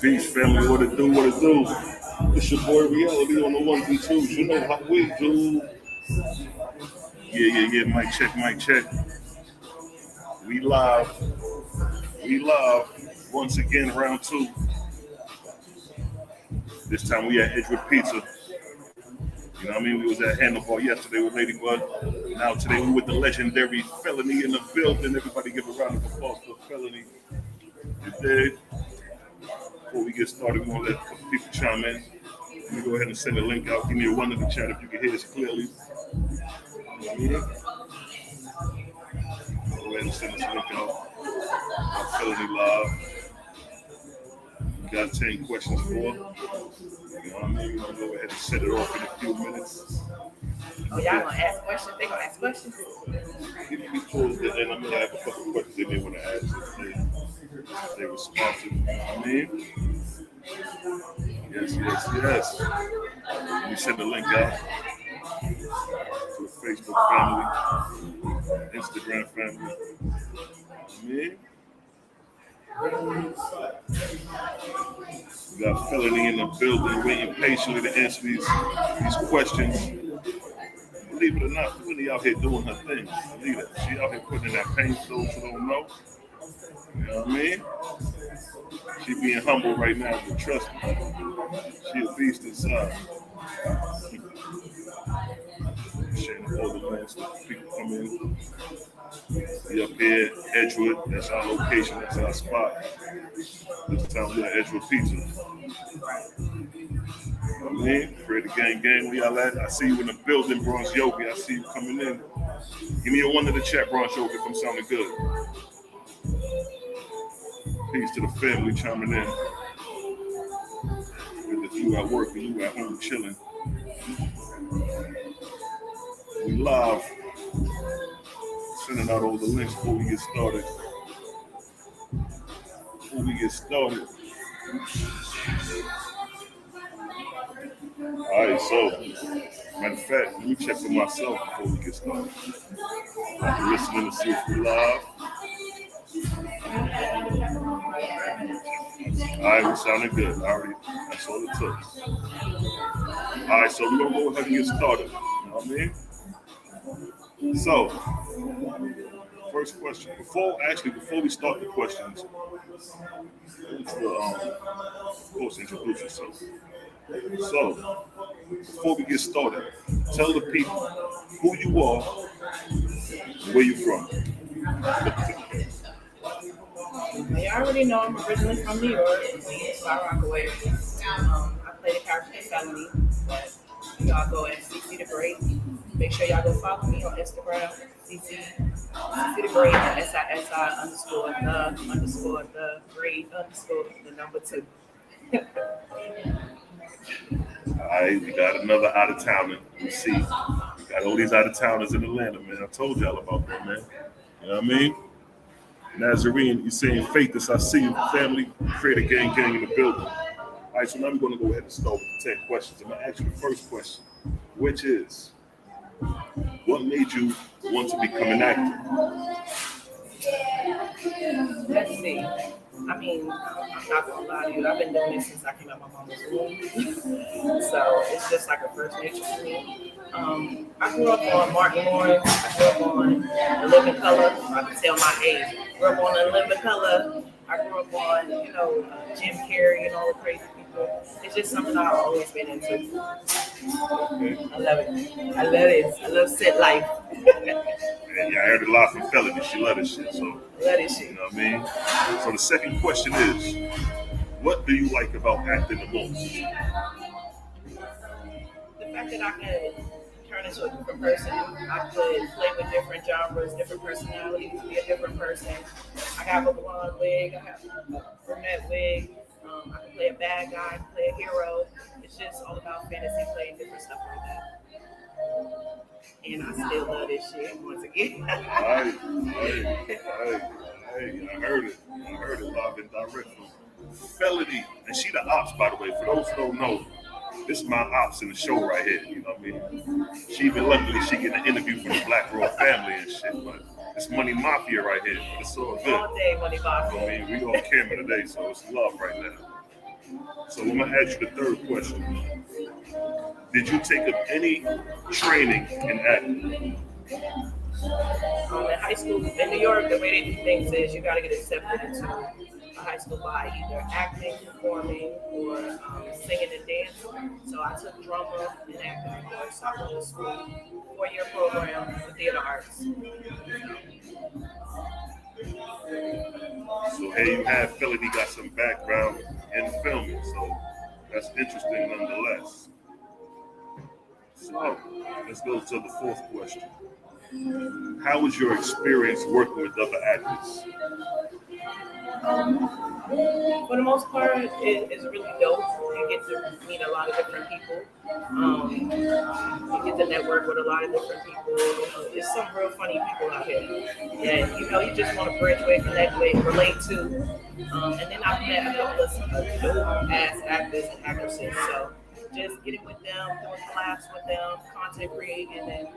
Peace, family. What it do? What it do? It's your boy Reality on the ones and twos. You know how we do. Yeah. Mic check, mic check. We live. We live. Once again, round two. This time we at Edgewood Pizza. You know what I mean? We was at Handlebar yesterday with Ladybud. Now today we with the legendary Felony in the building. Everybody give a round of applause for Felony. Today, before we get started, we're gonna let a couple people chime in. Let me go ahead and send the link out. Give me a one in the chat if you can hear us clearly. Go ahead and send this link out. Felony live. We got 10 questions for. You know what I mean? We're gonna go ahead and set it off in a few minutes. Oh, y'all gonna ask questions? They gonna ask questions? Give me towards the end. I'm gonna have a couple questions they may want to ask if they responsive. You know what I mean? Yes. Let me send the link out to the Facebook family, Instagram family. You know we got Felony in the building, waiting patiently to answer these questions. Believe it or not, Felony out here doing her thing. Believe it. She out here putting in that pain for those who don't know. You know what I mean? She being humble right now, but trust me, she a beast inside. Sharing all the lands that people come in. We up here at Edgewood, that's our location, that's our spot. This time we're at Edgewood Pizza. You know what I mean? Create a gang, where y'all at? I see you in the building, Bronx Yogi. I see you coming in. Give me a one in the chat, Bronx Yogi, if I'm sounding good. Peace to the family chiming in. If you at work and you at home chilling. We live. Sending out all the links before we get started. Alright, so matter of fact, let me check for myself before we get started. I'm listening to see if we live. Alright, we sounding good. That's all it took. Alright, so we're gonna go ahead and get started. You know what I mean? So, first question. Before we start the questions, of course, introduce yourself. So, before we get started, tell the people who you are, where you from. You already know I'm originally from New York, Far Rockaway. I play the character Felony, but y'all go at CC the Great. Make sure y'all go follow me on Instagram, CC the Great, SISI_the number 2. Alright, we got another out of towner. You see, we got all these out of towners in Atlanta, man. I told y'all about that, man. You know what I mean? Nazarene, you saying faith as I see you, family, create a gang in the building. All right, so now we're going to go ahead and start with the 10 questions. I'm going to ask you the first question, which is, what made you want to become an actor? Let's see. I mean, I'm not going to lie to you. I've been doing this since I came out of my mama's womb. So it's just like a first nature to me. I grew up on Martin Lawrence. I grew up on The Living Color. I can tell my age. I grew up on The Living Color. I grew up on, Jim Carrey and all the crazy people. It's just something I've always been into. I love it. I love set life. And I heard a lot from Felony. She love this shit. So, love this shit. You know what I mean? So the second question is, what do you like about acting the most? The fact that I could turn into a different person. I could play with different genres, different personalities, be a different person. I have a blonde wig. I have a brunette wig. I can play a bad guy. I can play a hero. It's just all about fantasy, playing different stuff like that. And I still love this shit once again. Hey, I heard it live and direct from Felony. And she the ops, by the way. For those who don't know, this is my ops in the show right here. You know what I mean? She even luckily she get an interview from the Black Royal family and shit. But it's Money Mafia right here. But it's all good. All day Money Mafia. I mean, we on camera today, so it's love right now. So I'm gonna ask you the third question. Did you take up any training in acting? In high school in New York, the way they do things is you got to get accepted into a high school by either acting, performing, or singing and dancing. So I took drama and acting course. So I went to school, 4-year program for theater arts. So here you have Felony got some background in filming, so that's interesting nonetheless. So let's go to the fourth question. How was your experience working with other actors? For the most part, it's really dope. You get to meet a lot of different people. You get to network with a lot of different people. There's some real funny people out here that you just want to bridge with, connect with, relate to. And then I've met a couple of dope ass actors and actresses. So just getting with them, doing collabs with them, content creating, and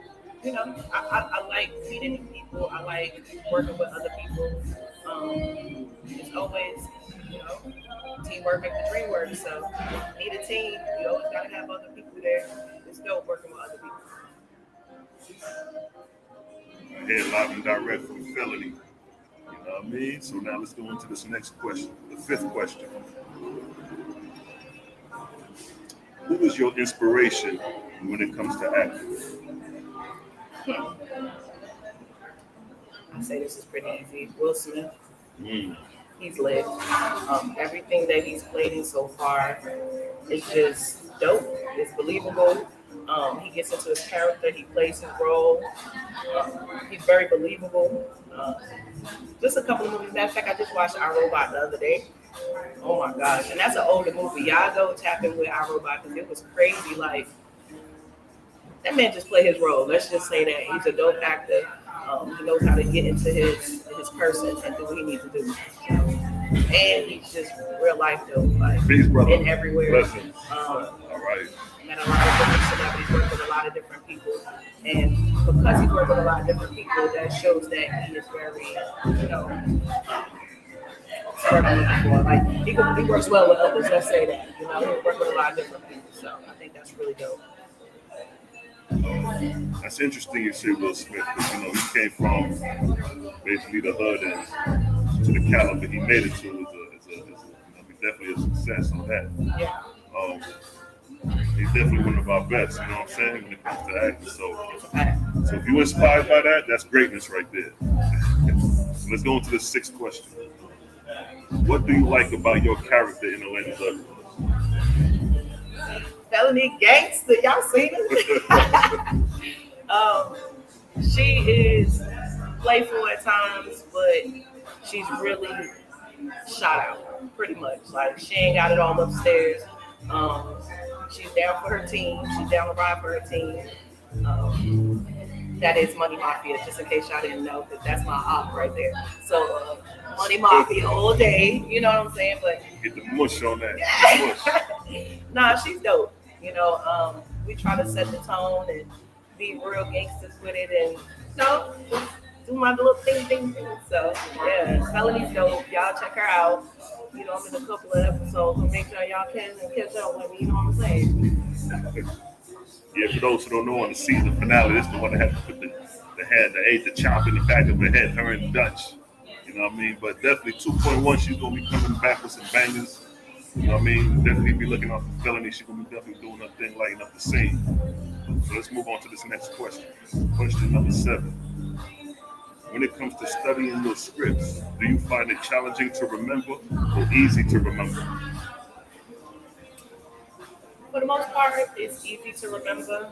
I like meeting new people. I like working with other people. It's always, teamwork makes the dream work. So need a team. You always got to have other people there. It's dope working with other people. I hear live and direct from Felony. You know what I mean? So now let's go into this next question, the fifth question. Who is your inspiration when it comes to acting? I say this is pretty easy. Will Smith. Mm. He's lit. Everything that he's played in so far is just dope. It's believable. He gets into his character. He plays his role. He's very believable. Just a couple of movies. Matter of fact, I just watched iRobot the other day. Oh my gosh. And that's an older movie. Y'all go tap in with iRobot because it was crazy. Like, that man just played his role. Let's just say that. He's a dope actor. He knows how to get into his person and do what he needs to do. And he's just real life dope. Like, Peace, brother. in everywhere. All right. Met a lot of different celebrities, worked with a lot of different people. And because he's worked with a lot of different people, that shows that he is very, like he works well with others. Let's say that. He works with a lot of different people. So I think that's really dope. That's interesting you say Will Smith, because he came from basically the hood and to the caliber he made it to is definitely a success on that. Yeah. He's definitely one of our best, you know what I'm saying, when it comes to acting. So if you're inspired by that, that's greatness right there. So let's go into the sixth question. What do you like about your character in Atlanta Douglas? Felony gangster, y'all seen her? She is playful at times, but she's really shot out, pretty much. Like, she ain't got it all upstairs. She's down for her team. She's down to ride for her team. That is Money Mafia, just in case y'all didn't know, because that's my op right there. So Money Mafia all day, you know what I'm saying? But get the mush on that. Nah, she's dope. We try to set the tone and be real gangsters with it, and do my little thing. So yeah, Felony's dope. Y'all check her out. I'm in a couple of episodes, so make sure y'all can catch up with me. You know what I'm saying? Yeah, for those who don't know, on the season finale, this is the one that had to put the chop in the back of her head, her and Dutch. You know what I mean? But definitely 2.1, she's gonna be coming back with some bangers. You know what I mean? Definitely be looking out for Felony. She's gonna be definitely doing her thing, lighting up the scene. So let's move on to this next question. Question number 7. When it comes to studying your scripts, do you find it challenging to remember or easy to remember? For the most part, it's easy to remember.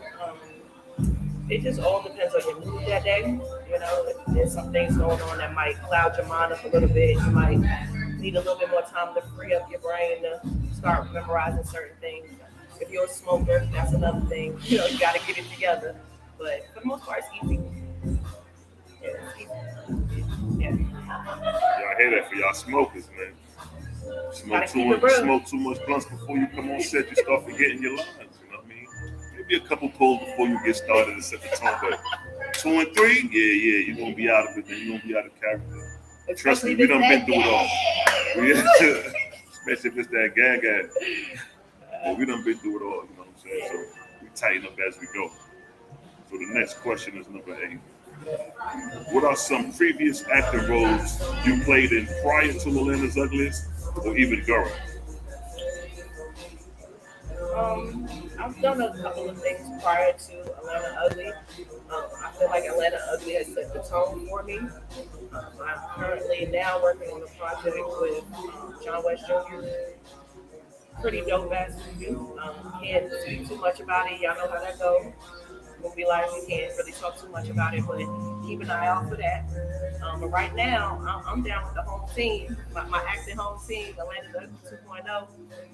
It just all depends on your mood that day. If there's some things going on that might cloud your mind up a little bit, you might need a little bit more time to free up your brain to start memorizing certain things. If you're a smoker, that's another thing. You got to get it together. But for the most part, it's easy. Yeah, it's easy. Yeah. Y'all hear that for y'all smokers, man. Smoke too much blunts before you come on set, you start forgetting your lines. You know what I mean? Maybe a couple pulls before you get started to set the tone, but 2 and 3, yeah, you're gonna be out of it, man. You're gonna be out of character. Trust me, we done been through it all. especially if it's that gag. But we done been through it all, you know what I'm saying? So we tighten up as we go. So the next question is number 8. What are some previous acting roles you played in prior to Atlanta's Ugliest or even Girl? I've done a couple of things prior to Atlanta Ugly. I feel like Atlanta Ugly has set the tone for me. I'm currently now working on a project with John West Jr. Pretty dope ass movie. Can't speak too much about it. Y'all know how that goes. Movie life, you can't really talk too much about it, but keep an eye out for that. But right now, I'm down with the home team, my acting home team, Atlanta 2.0.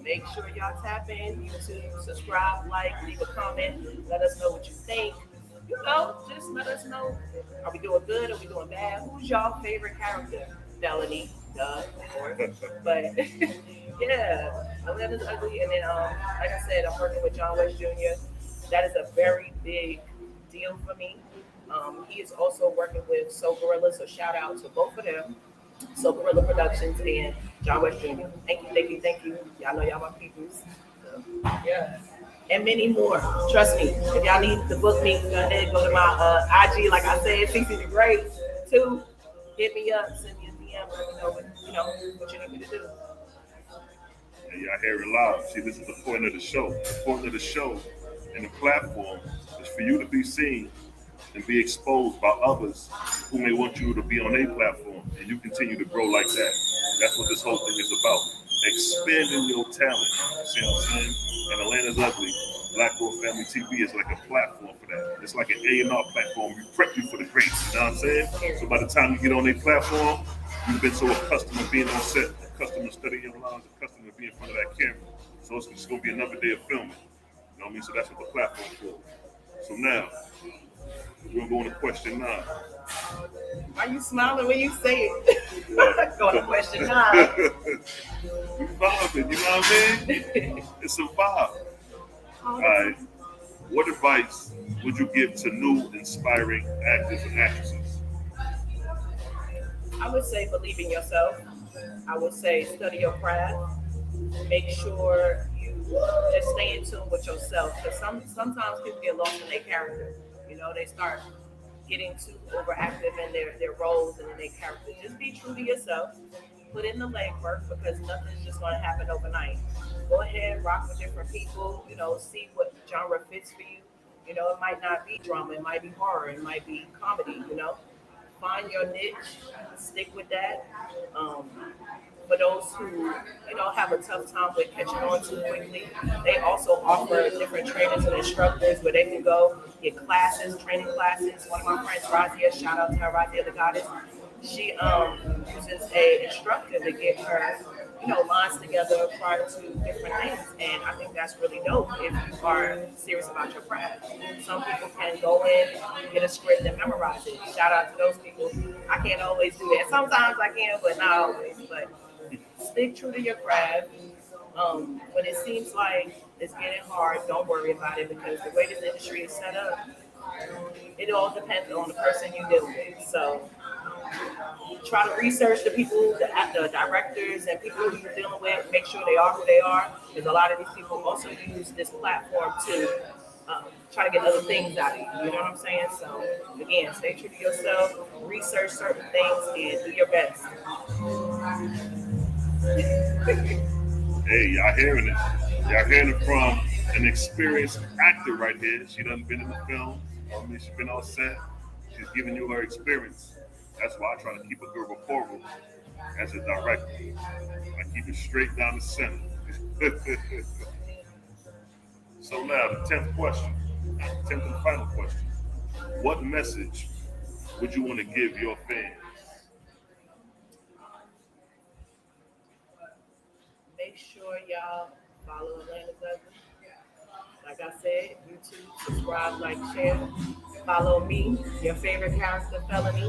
Make sure y'all tap in, YouTube, subscribe, like, leave a comment, let us know what you think. You know, just let us know. Are we doing good? Are we doing bad? Who's y'all favorite character? Felony, duh, of course. But yeah, Atlanta's Ugly, and then like I said, I'm working with John West Jr. That is a very big deal for me. He is also working with Soul Gorilla, so shout out to both of them. Soul Gorilla Productions and John West Jr. Thank you, thank you, thank you. Y'all know y'all my peoples. So, yeah. And many more. Trust me. If y'all need to book me, go ahead, go to my IG. Like I said, CC the Great too. Hit me up, send me a DM, let me know what you need me to do. And y'all hear it loud. See, this is the point of the show. The point of the show and the platform is for you to be seen and be exposed by others who may want you to be on a platform, and you continue to grow like that. That's what this whole thing is about. Expanding your talent. See what I'm saying? And Atlanta's Ugly, Black World Family TV is like a platform for that. It's like an A&R platform. We prep you for the greats, you know what I'm saying? So by the time you get on a platform, you've been so accustomed to being on set, accustomed to studying your lines, accustomed to being in front of that camera. So it's just going to be another day of filming. You know what I mean? So that's what the platform's for. So now, we're going to question 9. Why you smiling when you say it? Going to question 9. We vibing, you know what I mean? It's a vibe. All right. What advice would you give to new, inspiring actors and actresses? I would say believe in yourself. I would say study your craft. Make sure you just stay in tune with yourself. Because sometimes people get lost in their character. You know, they start getting too overactive in their roles and in their character. Just be true to yourself. Put in the legwork because nothing's just going to happen overnight. Go ahead, rock with different people. You know, see what genre fits for you. You know, it might not be drama, it might be horror, it might be comedy. You know, find your niche, stick with that. For those who have a tough time with catching on too quickly, they also offer different trainers and instructors where they can go get classes, training classes. One of my friends, Razia, shout out to her, Razia the Goddess. She uses a instructor to get her lines together prior to different things, and I think that's really dope if you are serious about your craft. Some people can go in, get a script and memorize it. Shout out to those people. I can't always do that. Sometimes I can, but not always. But stick true to your craft. When it seems like it's getting hard, don't worry about it because the way this industry is set up, it all depends on the person you deal with. So try to research the people, the directors and people who you're dealing with. Make sure they are who they are, because a lot of these people also use this platform to try to get other things out of you. You know what I'm saying? So again, stay true to yourself, research certain things, and do your best. Hey, y'all hearing it? Y'all hearing it from an experienced actor right here. She done been in the film. I mean, she's been on set. She's giving you her experience. That's why I try to keep a good rapport as a director. I keep it straight down the center. So now, the 10th question, 10th and final question. What message would you want to give your fans? Make sure y'all follow Atlanta's Ugly. Like I said, YouTube, subscribe, like, share. Follow me, your favorite character, Felony.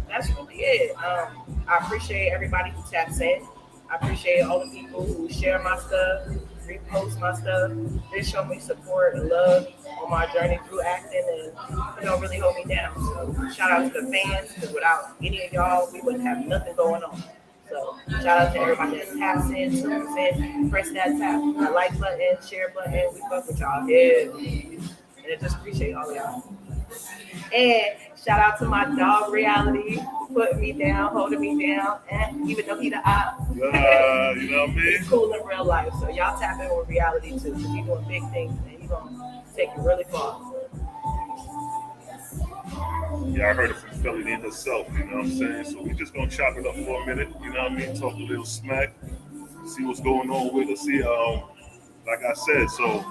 That's really it. I appreciate everybody who taps in. I appreciate all the people who share my stuff, repost my stuff. They show me support and love on my journey through acting and really hold me down. So shout out to the fans, because without any of y'all, we wouldn't have nothing going on. So shout out to everybody that taps in, tunes in, press that like button, share button. We fuck with y'all. Yeah. And I just appreciate all of y'all. And shout out to my dog Reality, putting me down, holding me down, and even though he the op, you know what I mean? he's cool in real life. So y'all tap in with Reality too, because he's doing big things and he's gonna take you really far. Yeah, I heard it from FELONY herself, you know what I'm saying? So we just gonna chop it up for a minute, you know what I mean? Talk a little smack, see what's going on with us. See, like I said, so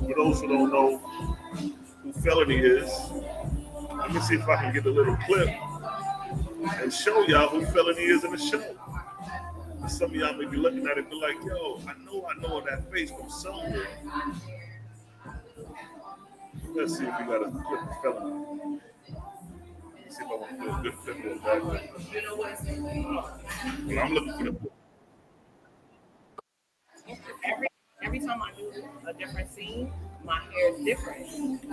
for those who don't know who FELONY is, let me see if I can get a little clip and show y'all who FELONY is in the show. And some of y'all may be looking at it and be like, yo, I know that face from somewhere. Let's see if we got a clip of FELONY. Let's see if I want to do a good clip of that. You know what? Well, I'm looking for the Every time I do a different scene, my hair is different.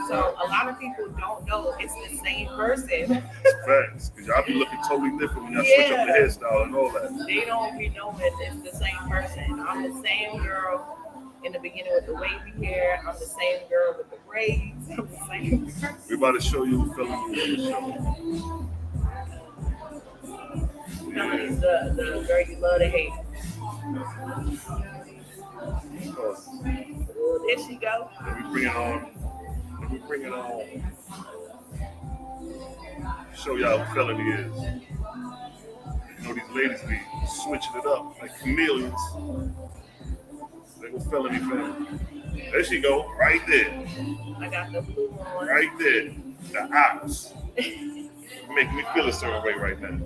So a lot of people don't know it's the same person. It's facts, because y'all be looking totally different when y'all switch up the hairstyle and all that. They don't be knowing it's the same person. I'm the same girl in the beginning with the wavy hair. I'm the same girl with the braids. I'm the same person. We're about to show you who FELONY is in the show. FELONY's the girl you love to hate. Ooh, there she go. Let me bring it on. Show y'all who FELONY is. You know, these ladies be switching it up like chameleons. They go FELONY family. There she go, right there. I got the blue one. Right there. The ops. Making me feel a certain way right now.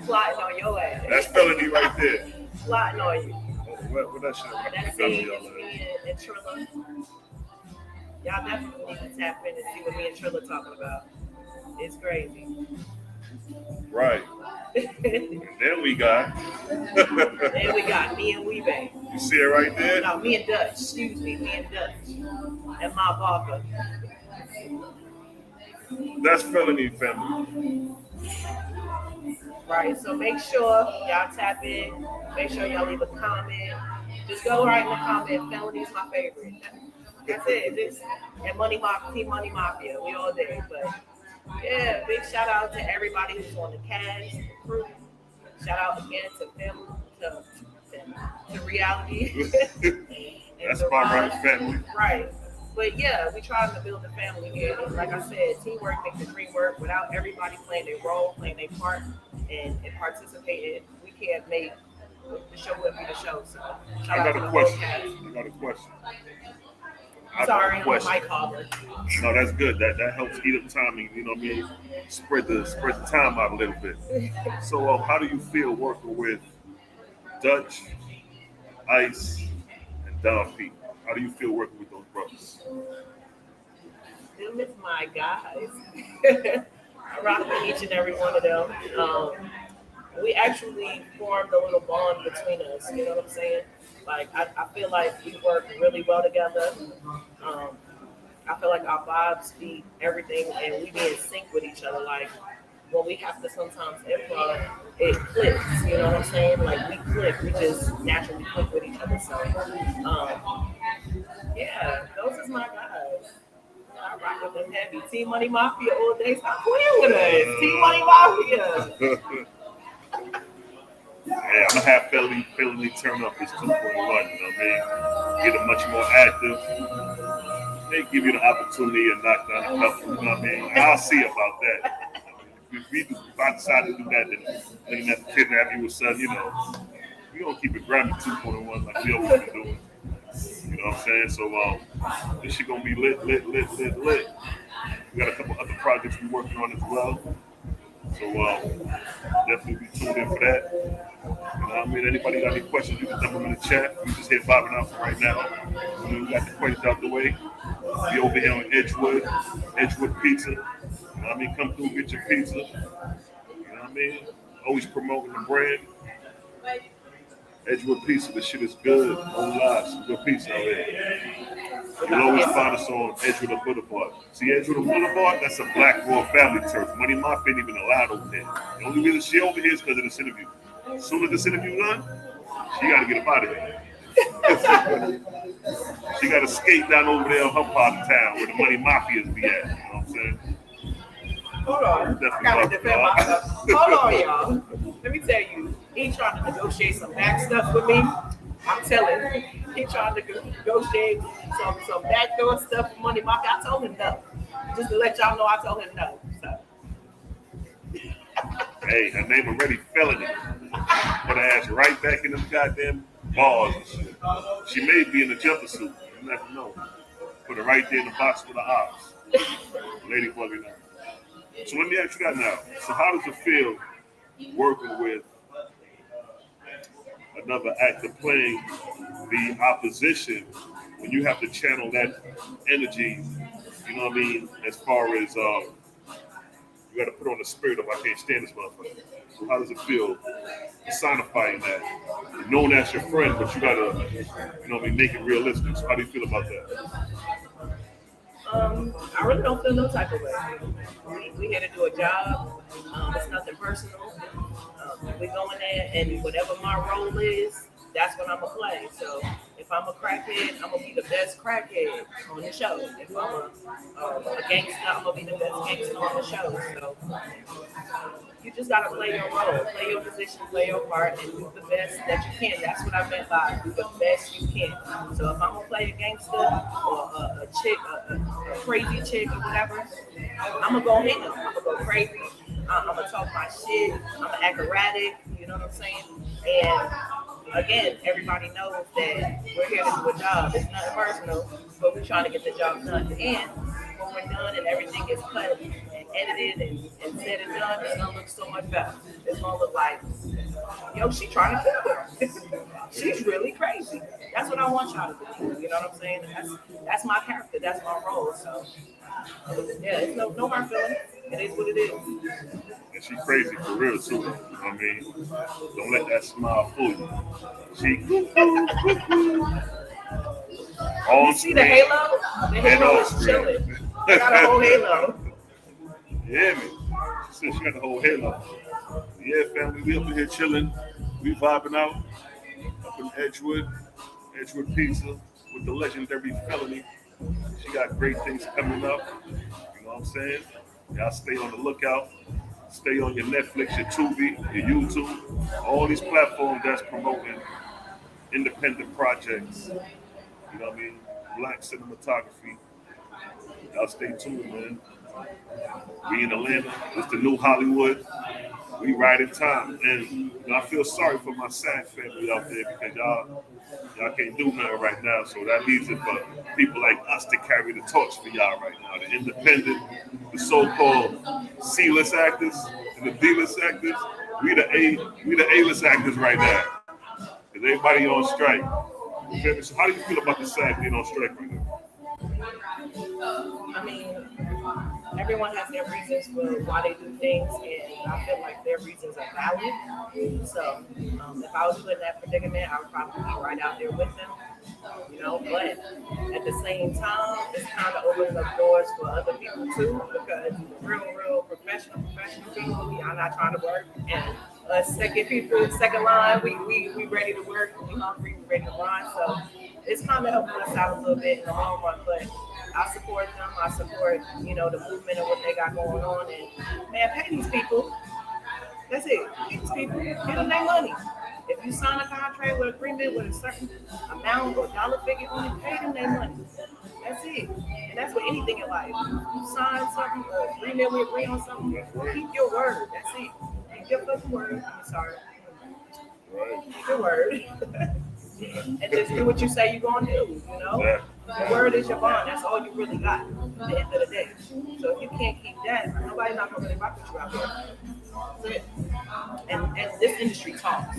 Plotting on your ass. That's FELONY right there. Plotting on you. What that shit? That's me and Trilla. Y'all definitely need to tap in and see what me and Trilla talking about. It's crazy. Right. And then we got. Then we got me and Weebay. You see it right there? No, me and Dutch. Excuse me, me and Dutch. And my Barker. That's FELONY family. Right, so make sure y'all tap in. Make sure y'all leave a comment. Just go right in the comment. FELONY is my favorite. That's it. And Team Money Mafia. We all there. But yeah, big shout out to everybody who's on the cast, the crew. Shout out again to them, to Reality. That's my right family. Right. But yeah, we trying to build a family here. And like I said, teamwork makes the dream work. Without everybody playing their role, playing their part, and participating, we can't make the show would be the show. So I got a question. Sorry, I'm a mic hogger. No, that's good. That helps eat up timing. You know what I mean? Spread the time out a little bit. So, how do you feel working with Dutch, Ice, and Don P? How do you feel working with those brothers? Them is my guys. I rock with each and every one of them. We actually formed a little bond between us. You know what I'm saying? Like, I feel like we work really well together. I feel like our vibes speak everything, and we be in sync with each other. Like, when we have to sometimes improv, it clicks. You know what I'm saying? Like, we click. We just naturally click with each other. So, yeah, those is my guys. I rock with them heavy. Team Money Mafia all day. Stop playing with us. Team Money Mafia. Yeah, I'm gonna have FELONY turn up his 2.1. You know what I mean? Get it much more active. They give you the opportunity and knock down a couple. You know what I mean? I'll see about that. If I decide to do that, then have to kidnap you with son. You know, we gonna keep it Grammy 2.1 like we always been doing. You know what I'm saying? So this shit gonna be lit. We got a couple other projects we're working on as well. So definitely be tuned in for that. You know what I mean? Anybody got any questions, you can dump them in the chat. We just hit bobbing out for right now. We got the questions out the way. Be over here on Edgewood Pizza. You know what I mean? Come through, get your pizza. You know what I mean? Always promoting the brand. Edgewood Pizza, the shit is good. No lies, some good pizza out there. We You'll about to always get find some. us on Edgewood and Boulevard. See, Edgewood and Boulevard, that's a black royal family turf. Money Mafia ain't even allowed over there. The only reason she over here is because of this interview. As soon as this interview done, she got to get up out of here. She got to skate down over there on her part of town where the Money Mafias be at. You know what I'm saying? Hold on. I Definitely gotta love defend y'all. myself. Hold on, y'all. Let me tell you, he trying to negotiate some back stuff with me. I'm telling you, he trying to negotiate some backdoor stuff for Money Mafia. I told him no. Just to let y'all know, I told him no. So. Hey, her name already felony. Put her ass right back in them goddamn bars and shit. She may be in a jumpsuit. You never know. Put her right there in the box with the ops. Lady bugging out. So let me ask you that now. So how does it feel working with another actor playing the opposition when you have to channel that energy, you know what I mean, as far as you got to put on the spirit of I can't stand this motherfucker. So how does it feel personifying that? Known as your friend, but you got to, you know what I mean, make it realistic. So how do you feel about that? I really don't feel no type of way. We here to do a job. It's nothing personal. We go in there, and whatever my role is, that's what I'm gonna play. So if I'm a crackhead, I'm gonna be the best crackhead on the show. If I'm a gangster, I'm gonna be the best gangster on the show. So you just gotta play your role, play your position, play your part, and do the best that you can. That's what I meant by do the best you can. So if I'm gonna play a gangster or a chick, a crazy chick or whatever, I'm gonna go hit them. I'm gonna go crazy. I'm gonna talk my shit. I'm gonna act erratic. You know what I'm saying? And again, everybody knows that we're here to do a job. It's nothing personal, but we're trying to get the job done. And when we're done and everything is cut and edited and said and done, it's gonna look so much better. It's gonna look like, yo, she trying to kill her. She's really crazy. That's what I want y'all to believe. You know what I'm saying? That's my character. That's my role. So yeah, it's no hard feelings. It is what it is. And she crazy for real too. You know what I mean? Don't let that smile fool you. She all You see the halo? The halo is chilling. I got a whole halo. Yeah, man. She said she got the whole halo. Yeah, family, we up in here chilling. We vibing out up in Edgewood Pizza with the legendary Felony. She got great things coming up. You know what I'm saying? Y'all stay on the lookout. Stay on your Netflix, your Tubi, your YouTube, all these platforms that's promoting independent projects. You know what I mean? Black cinematography. Y'all stay tuned, man. We in Atlanta. It's the new Hollywood. We right in time. And you know, I feel sorry for my SAG family out there because y'all can't do nothing right now. So that leaves it for people like us to carry the torch for y'all right now. The independent, the so-called C-list actors and the D-list actors. We the A-list actors right now. Because everybody on strike. You feel me? So how do you feel about the SAG being on strike right now? I mean, everyone has their reasons for why they do things, and I feel like their reasons are valid. So, if I was in that predicament, I would probably be right out there with them, you know. But at the same time, it's kind of opening up doors for other people too, because real professional people, we are not trying to work, and us second line, we ready to work, we hungry, we ready to run. So it's kind of helping us out a little bit in the long run, but I support them. I support, you know, the movement and what they got going on. And man, pay these people. That's it. Pay these people. Get them their money. If you sign a contract with agreement with a certain amount or dollar figure on it, pay them their money. That's it. And that's with anything in life. You sign something, or agreement, we agree on something, keep your word. That's it. Keep your fucking word. I'm sorry. Keep your word. And just do what you say you're gonna do, you know? The word is your bond, that's all you really got at the end of the day. So if you can't keep that, nobody's not gonna really rock with you out there. That's it. And this industry talks.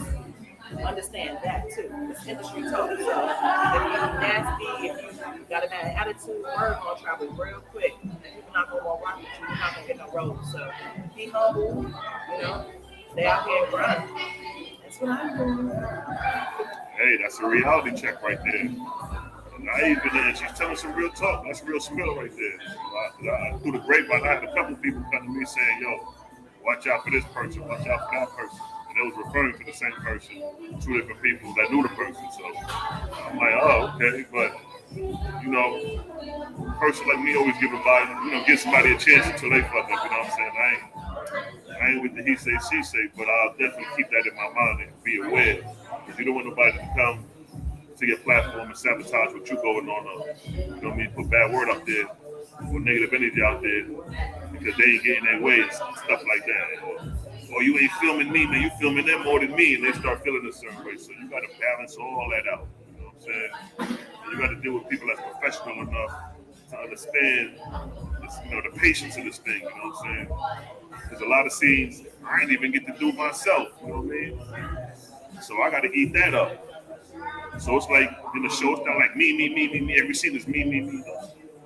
Understand that too. This industry talks. So if you're nasty, if you got a bad attitude, word gonna travel real quick. And people not gonna want to rock with you, you're not gonna get no roles. So be humble, you know, stay out here and grind. That's what I'm doing. Hey, that's a reality check right there. And I even, and she's telling some real talk. That's real spill right there. Through the grapevine, I had a couple people come to me saying, yo, watch out for this person, watch out for that person. And they was referring to the same person, two different people that knew the person. So I'm like, oh, okay. But, you know, a person like me always give somebody a chance until they fuck up, you know what I'm saying? I ain't with the he say, she say, but I'll definitely keep that in my mind and be aware. Because you don't want nobody to come to your platform and sabotage what you going on. You know what I mean? Put bad word up there or negative energy out there because they ain't getting their way and stuff like that. Or you ain't filming me, man. You filming them more than me, and they start feeling a certain way. So you got to balance all that out. You know what I'm saying? And you got to deal with people that's professional enough to understand this, the patience of this thing. You know what I'm saying? There's a lot of scenes I ain't even get to do myself. You know what I mean? So I got to eat that up. So it's like in the show, it's not like me. Every scene is me.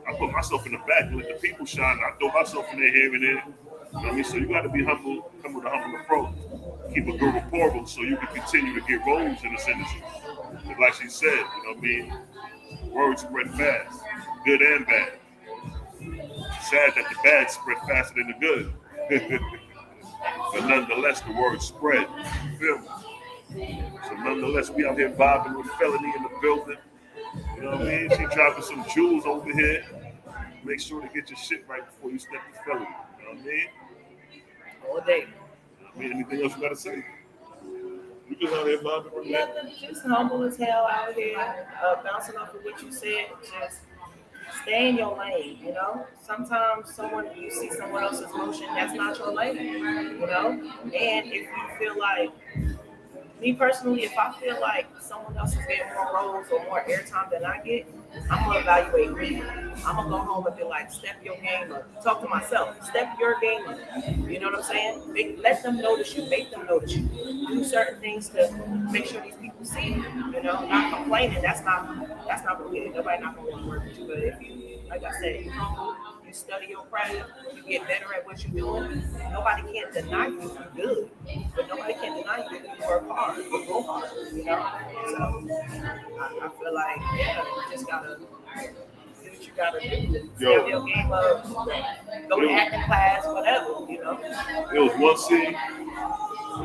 I put myself in the back and let the people shine. I throw myself in there here and there. You know what I mean? So you got to be humble, come with a humble approach. Keep a good rapport so you can continue to get roles in this industry. And like she said, you know what I mean? Words spread fast, good and bad. Sad that the bad spread faster than the good. But nonetheless, the word spread. You feel me? So nonetheless, we out here vibing with Felony in the building. You know what I mean? She dropping some jewels over here. Make sure to get your shit right before you step to Felony. You know what I mean? All day. I mean, anything else you gotta say? You just out here vibing with that. Nothing, just humble as hell out here, bouncing off of what you said. Just stay in your lane, you know. Sometimes you see someone else's motion, that's not your lane, you know. And if you feel like, me personally, if I feel like someone else is getting more roles or more airtime than I get, I'm gonna evaluate me. I'm gonna go home and be like, step your game up. Talk to myself, step your game up. You know what I'm saying? Let them notice you, make them notice you. Do certain things to make sure these people see you. You know, not complaining. That's not really it. Nobody not gonna want to work with you. But if you, like I said, you humble, you study your craft, you get better at what you're doing. Nobody can deny you if you're good, but nobody can deny you if you work hard or go hard. You know, so I feel like you just gotta do what you gotta do. Step your game up, go to acting class, whatever. You know. There was one scene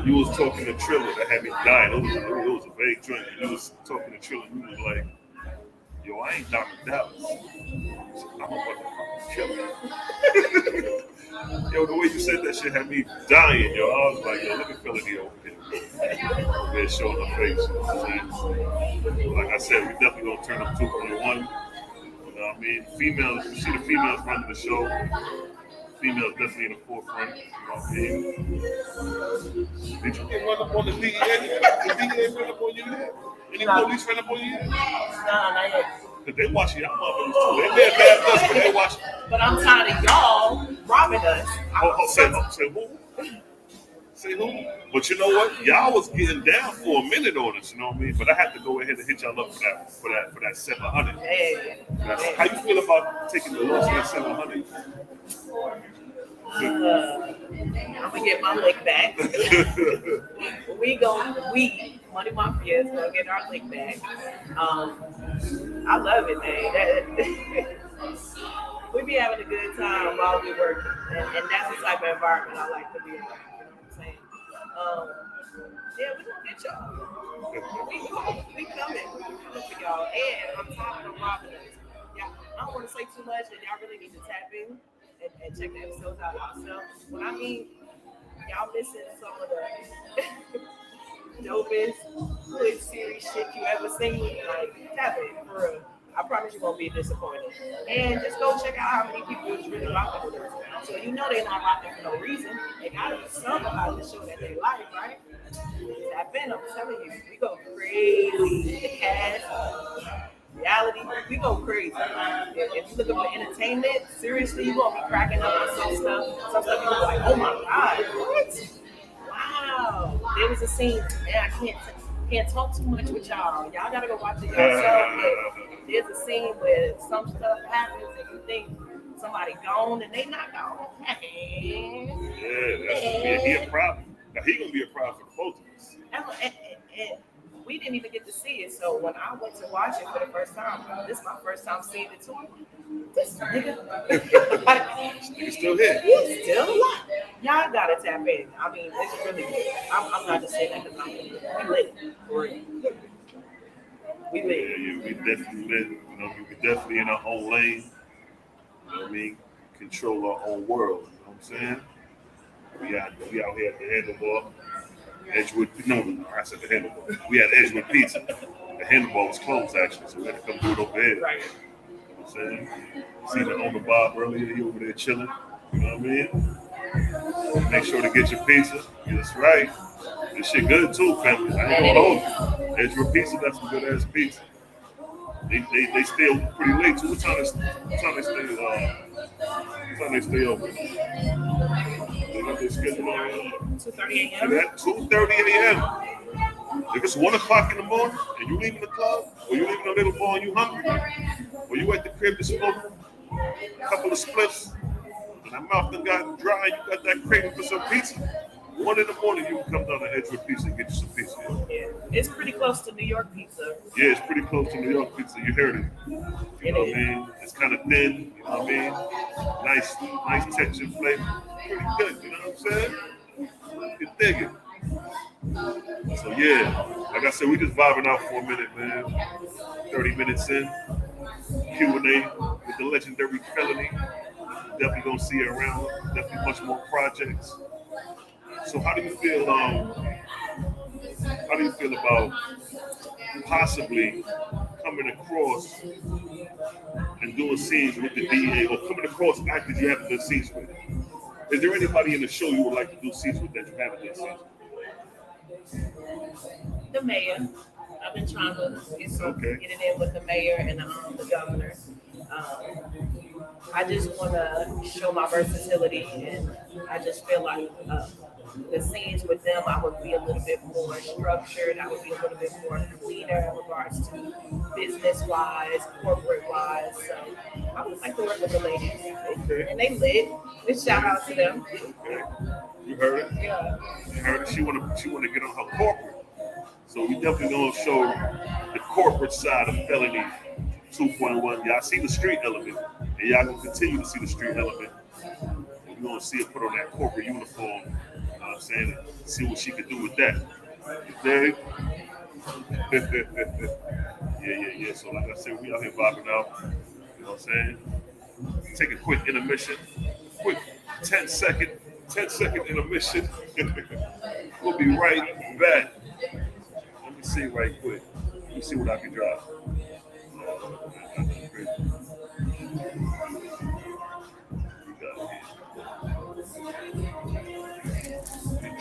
you was talking to Triller that had me dying. It was a vague joint. You was talking to Triller. You was like, yo, I ain't Diamond Dallas. I'm a motherfucking killer. Yo, the way you said that shit had me dying, yo. I was like, yo, look at Felony over there. They're showing her face. You know what I'm saying? Like I said, we definitely gonna turn up 2.1. You know what I mean? Females, you see the females running the show. Females definitely in the forefront. You know what I mean? Did you get run up on the DEA? The DEA run up on you yet? Any police run up on you yet? No, not yet. Because they watching y'all motherfuckers too. They bad us, but they watching. But I'm tired of y'all robbing us. Say who? Say who? But you know what? Y'all was getting down for a minute on us, you know what I mean? But I had to go ahead and hit y'all up for that 700. Hey. How you feel about taking the loss of that 700? I'm gonna get my lick back. we Money Mafia is gonna get our lick back. I love it, man. We be having a good time while we working, and that's the type of environment I like to be in. You know what I'm saying? Yeah, we gonna get y'all. We coming for y'all, and I'm tired of robbing us. Y'all, I don't want to say too much, and y'all really need to tap in and check the episodes out yourself. What I mean, y'all missing some of the dopest hood series shit you ever seen. Like, tap in, for real. I promise you won't be disappointed. And just go check out how many people is really rocking with us. So you know they're not rocking for no reason. They gotta be something about the show that they like, right? Tap in, I'm telling you, we go crazy. The cast, reality, we go crazy. If you look up the entertainment, seriously, you gonna be cracking up on some stuff. Some stuff you're like, oh my God, what? Wow. There was a scene, man, I can't talk too much with y'all. Y'all gotta go watch it yourself. But there's a scene where some stuff happens and you think somebody gone and they not gone. Yeah, that's gonna be a problem. Now he gonna be a problem for both of us. we didn't even get to see it. So when I went to watch it for the first time, this is my first time seeing it too. This nigga, like, He's still here. he's still alive. Y'all gotta tap in. I mean, it's really good. I'm not just saying that because we lit for real. We lit. Yeah, we definitely lit. You know, we definitely in our own lane. You know what I mean? Control our own world. You know what I'm saying? We out here at the handlebar. Edgewood, no, I said the handlebar. We had Edgewood Pizza. The handlebar was closed actually, so we had to come do it over here. Right. You know what I'm saying? Seen the owner Bob earlier, he over there chilling. You know what I mean? Make sure to get your pizza. That's right. This shit good too, family. I ain't gonna hold you. Edgewood Pizza, that's some good ass pizza. They stay open pretty late too. What time they stay open? They got their schedule on 2:30 a.m. at 2:30 a.m. If it's 1 o'clock in the morning and you leaving the club, or you leaving a little bar and you hungry, or you at the crib to smoke a couple of spliffs, and that mouth done got dry, and you got that craving for some pizza. 1 in the morning, you can come down to Edgewood Pizza and get you some pizza. Yeah, it's pretty close to New York pizza. Yeah, it's pretty close to New York pizza. You heard it. You know what I mean? It's kind of thin. You know what I mean? Nice texture, flavor. Pretty good. You know what I'm saying? You dig it. So yeah, like I said, we just vibing out for a minute, man. 30 minutes in, Q&A with the legendary Felony. Definitely gonna see it around. Definitely much more projects. So how do you feel? How do you feel about possibly coming across and doing scenes with the DA, or coming across actors you haven't done scenes with? Is there anybody in the show you would like to do scenes with that you haven't done scenes with? The mayor. I've been trying to get it in with the mayor and the governor. I just want to show my versatility, and I just feel like the scenes with them, I would be a little bit more structured. I would be a little bit more cleaner in regards to business-wise, corporate-wise. So I would like to work with the ladies. Okay. And they lit. Just shout out to them. Okay. You heard it? Yeah. You heard it? She wanna get on her corporate. So we definitely gonna show the corporate side of Felony 2.1. Y'all see the street element, and y'all gonna continue to see the street element. We're gonna see her put on that corporate uniform. You know what I'm saying? See what she can do with that. You dig? Yeah. So like I said, we out here vibing out. You know what I'm saying? Take a quick intermission. Quick 10-second intermission. We'll be right back. Let me see right quick. Let me see what I can drop.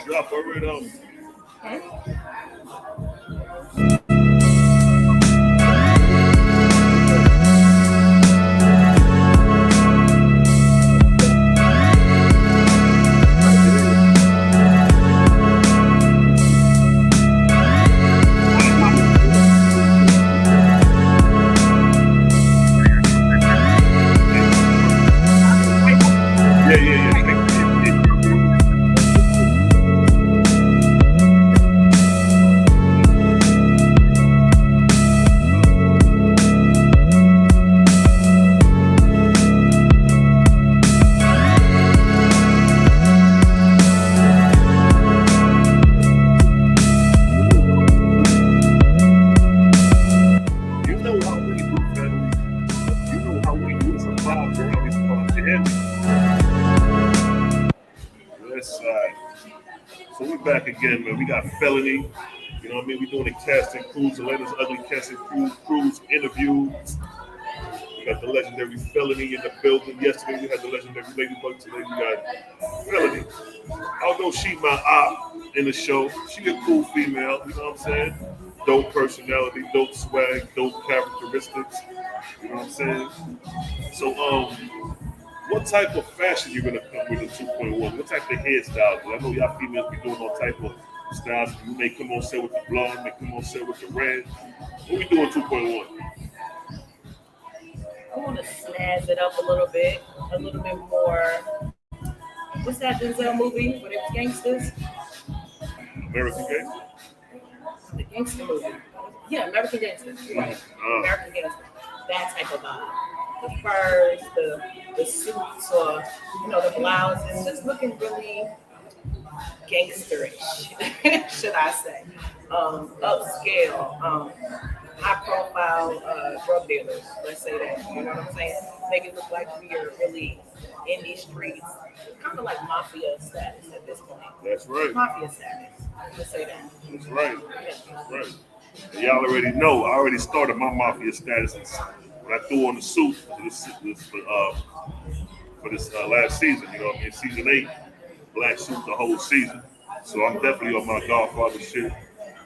Drop her right on. Back again, man. We got Felony. You know what I mean? We're doing a casting cruise, Atlanta's ugly casting cruise interview. We got the legendary Felony in the building. Yesterday we had the legendary Ladybug. Today we got Felony. Although she my op in the show, she a cool female. You know what I'm saying? Dope personality, dope swag, dope characteristics. You know what I'm saying? So what type of fashion you're gonna come with in 2.1? What type of hairstyle? I know y'all females be doing all type of styles. You may come on set with the blonde, may come on set with the red. What we doing 2.1? I want to snazz it up a little bit more. What's that Denzel movie with the gangsters? American Gangster? The gangster movie. Yeah, American Gangster. Right. American Gangster. That type of vibe. The furs, the suits, or the blouses, just looking really gangsterish, should I say? Upscale, high profile drug dealers. Let's say that. You know what I'm saying? Make it look like we are really in these streets, kind of like mafia status at this point. That's right. Mafia status. Let's say that. That's right. That's right. Y'all already know. I already started my mafia status when I threw on the suit for this last season. You know what I mean? Season 8, black suit the whole season. So I'm definitely on my Godfather shit.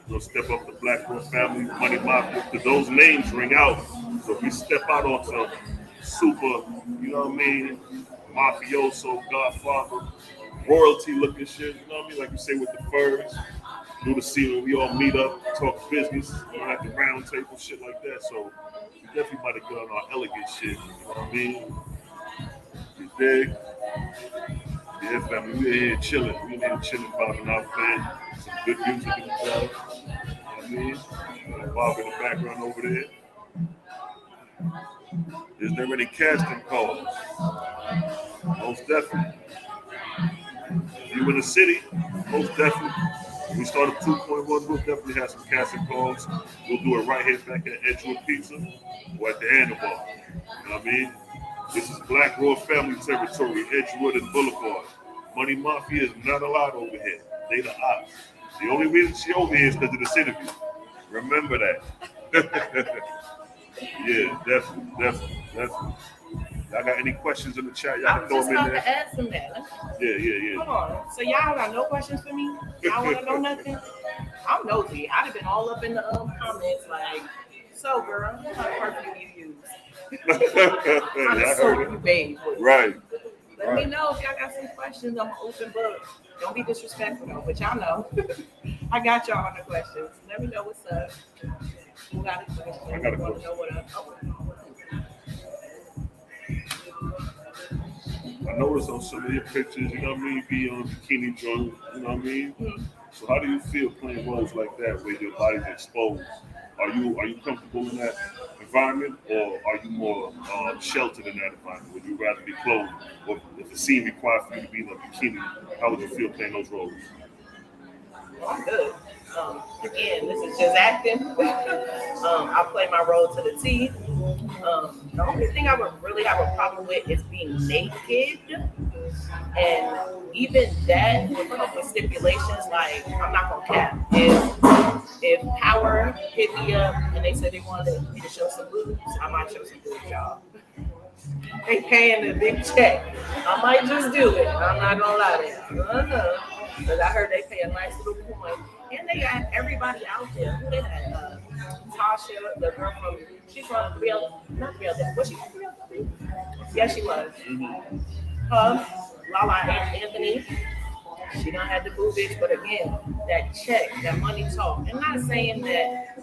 Gonna step up the Black Royal family, Money Mafia, because those names ring out. So if we step out onto super, you know what I mean, mafioso, Godfather, royalty looking shit, you know what I mean? Like you say with the furs, do the scene when we all meet up, talk business, at the round table, shit like that. So we definitely about to get on our elegant shit, you know what I mean? You dig? Yeah, family, we're here chilling. We're here chilling, bobbing our fan. Some good music in the club. You know what I mean? Bob in the background over there. Is there any casting calls? Most definitely. If you in the city, most definitely. When we start up 2.1, we'll definitely have some casting calls. We'll do it right here back at Edgewood Pizza or at the Handlebar. You know what I mean? This is Black Royal family territory, Edgewood and Boulevard. Money Mafia is not allowed over here. They the ops. The only reason she over here is because of this interview. Remember that. Yeah, definitely. Y'all got any questions in the chat? Y'all can throw them in there. I was just about to ask them that. Yeah. Hold on. So y'all got no questions for me? Y'all want to know nothing? I'm nosy. I'd have been all up in the comments like, so girl, what kind of perfume you use? What kind of soap you bathe with? Right. Let me know if y'all got some questions. I'm an open book. Don't be disrespectful though, but y'all know. I got y'all on the questions. Let me know what's up. Who got a question? I got a want question. to know what up? I noticed on some of your pictures, you know what I mean, be on bikini joint, you know what I mean? Mm-hmm. So how do you feel playing roles like that where your body's exposed? Are you comfortable in that environment, or are you more sheltered in that environment? Would you rather be clothed, or if the scene required for you to be in a bikini, how would you feel playing those roles? I'm good. Again, this is just acting. I play my role to the T. The only thing I would really have a problem with is being naked. And even that would come with stipulations like, I'm not going to cap. If Power hit me up and they said they wanted me to show some boobs, I might show some boobs, y'all. They paying a big check. I might just do it. I'm not going to lie to you. Because I heard they pay a nice little coin. And they got everybody out there. Who they had? Tasha, the girl she's from not Real, was she from Real? Yes, she was. Lala Anthony, she done had the boobage, but again, that check, that money talk. And not saying that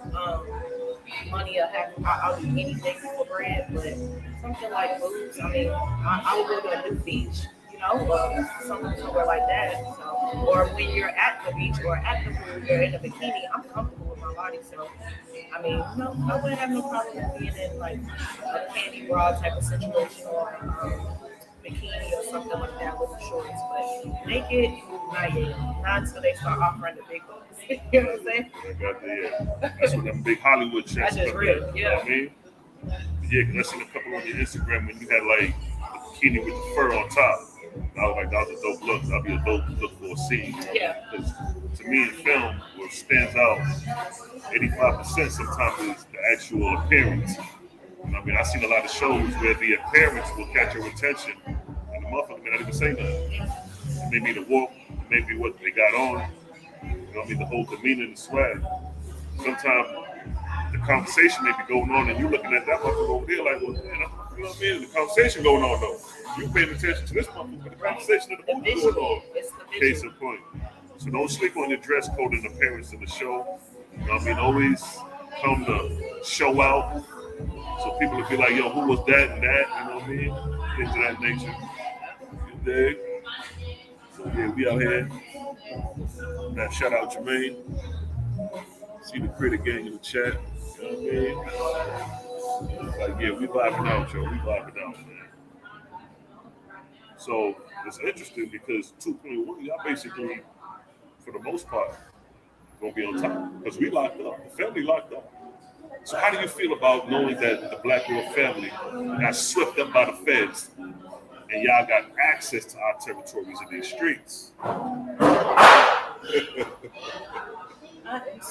money I'll do anything for bread, but something like boobs. I mean, I would go to a new beach. Somewhere like that. So, or when you're at the beach or at the pool, you're in a bikini, I'm comfortable with my body. So, I mean, no, I wouldn't have no problem with being in like a panty bra type of situation or bikini or something like that with the shorts. But naked, not yet. Not until they start offering the big ones. You know what I'm saying? That's what them big Hollywood checks. That's just real. Yeah. You know what I mean? Yeah, because I seen a couple on your Instagram when you had like a bikini with the fur on top. I was like, that was a dope look. That'll be a dope look for a scene. Yeah. Because to me in film, what stands out 85% sometimes is the actual appearance. You know what I mean? I've seen a lot of shows where the appearance will catch your attention and the motherfucker may not even say nothing. It may be the walk, it may be what they got on. You know what I mean? The whole demeanor and the swag. Sometimes the conversation may be going on and you looking at that motherfucker over there like, well, man, you know what I mean? The conversation going on though. You paying attention to this motherfucker, but the conversation of the movie going on. Case in point. So don't sleep on your dress code and appearance in the show. You know what I mean? Always come to show out. So people will be like, yo, who was that and that? You know what I mean? Things of that nature. You dig? So yeah, we out here. Now shout out Jermaine. See the critic gang in the chat. You know what I mean? It's like, yeah, we vibing out, yo. We vibing out, man. So it's interesting because 2.1, y'all basically, for the most part, gonna be on top because we locked up. The family locked up. So how do you feel about knowing that the Black World family got swept up by the feds and y'all got access to our territories and these streets? I am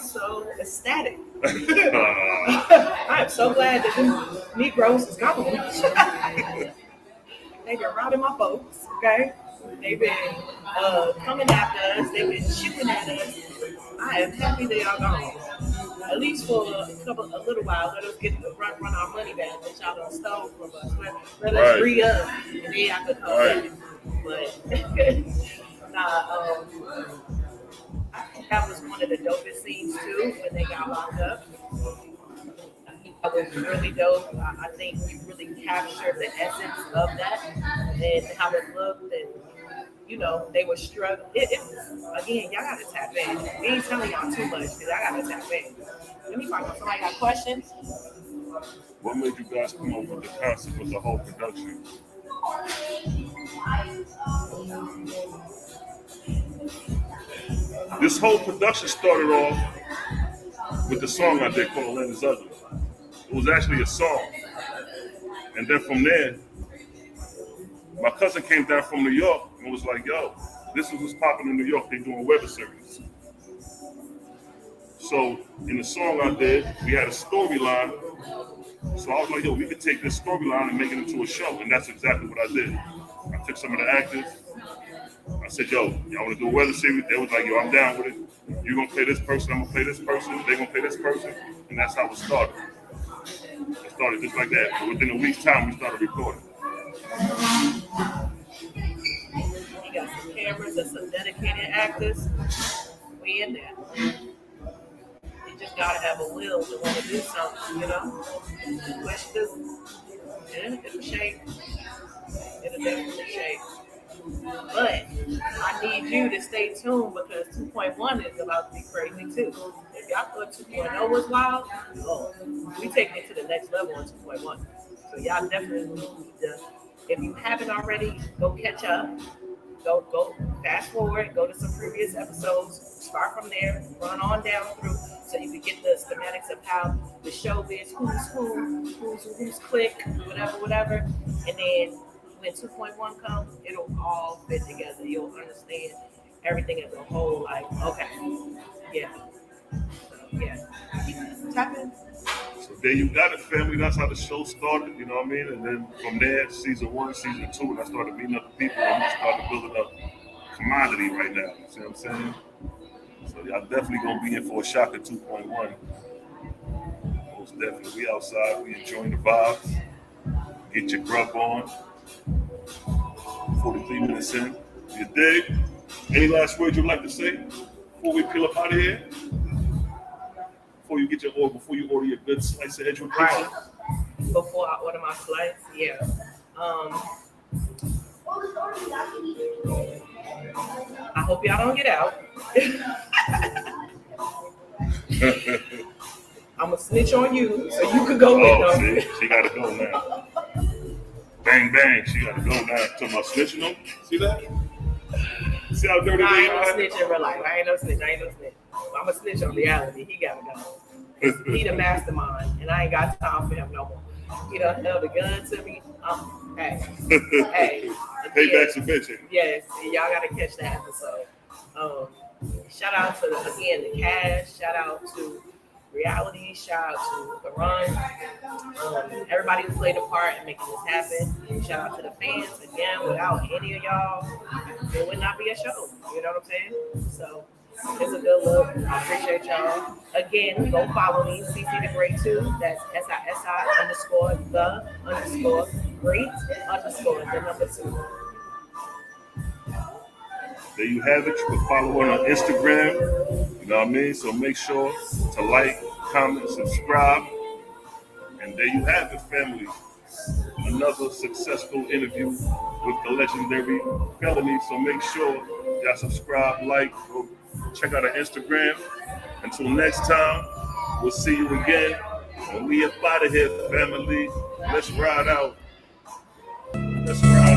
so ecstatic. I am so glad that the Negroes is gone. They've been robbing my folks, okay? They've been coming after us. They've been shooting at us. I am happy they are gone. At least for a little while. Let us get to run our money back that y'all done stole from us. Let us re-up, and then I could come back. But I think that was one of the dopest scenes too when they got locked up. I think that was really dope. I think we really captured the essence of that and how it looked, and they were struggling. Again, y'all gotta tap in. We ain't telling y'all too much because I gotta tap in. Let me find out. Somebody got questions? What made you guys come up with the concept of the whole production? This whole production started off with the song I did called Land is Ugly. It was actually a song. And then from there, my cousin came down from New York and was like, yo, this is what's popping in New York. They're doing weather series. So in the song I did, we had a storyline. So I was like, yo, we could take this storyline and make it into a show. And that's exactly what I did. I took some of the actors. I said, yo, y'all want to do a weather series? They was like, yo, I'm down with it. You're going to play this person, I'm going to play this person, they're going to play this person. And that's how it started. It started just like that. But within a week's time, we started recording. You got some cameras and some dedicated actors. We in there. You just got to have a will to want to do something, Which it'll shape. It'll definitely shape. But I need you to stay tuned because 2.1 is about to be crazy too. If y'all thought 2.0 was wild, we taking it to the next level on 2.1. So y'all definitely need to, if you haven't already, go catch up. Go fast forward, go to some previous episodes, start from there, run on down through so you can get the schematics of how the show is, who's click, whatever. And then when 2.1 comes, it'll all fit together. You'll understand everything as a whole. Like, okay, yeah. Tap in. So there you got it, family. That's how the show started, you know what I mean? And then from there, season 1, season 2, and I started meeting other people, and we started building up commodity right now. You see what I'm saying? So y'all definitely gonna be in for a shock at 2.1. Most definitely. We outside, we enjoying the vibes. Get your grub on. 43 minutes in. You dig? Any last words you'd like to say before we peel up out of here? Before you get your order, before you order your good slice of Edgewood pizza? Right. Before I order my slice, yeah. I hope y'all don't get out. I'm gonna snitch on you so you could go with them. See, she gotta go now. Bang, bang, she gotta go now. Talking about snitching them? See that? See how dirty I they ain't no are? snitch in real life. I ain't no snitch. I'm a snitch on reality. He gotta go. He the mastermind, and I ain't got time for him no more. He done held the gun to me. Hey. Payback's a bitch. Yes, y'all gotta catch that episode. Shout out to the cast. Shout out to Reality. Shout out to Karan. Everybody who played a part in making this happen. Shout out to the fans. Again, without any of y'all, it would not be a show. You know what I'm saying? So it's a good look. I appreciate y'all. Again, go follow me, CC the Great 2. That's SISI_the_great_the number 2. There you have it. You can follow her on Instagram. You know what I mean? So make sure to like, comment, subscribe. And there you have it, family. Another successful interview with the legendary FELONY. So make sure y'all subscribe, like, go check out her Instagram. Until next time, we'll see you again. And we up out of here, family. Let's ride out. Let's ride.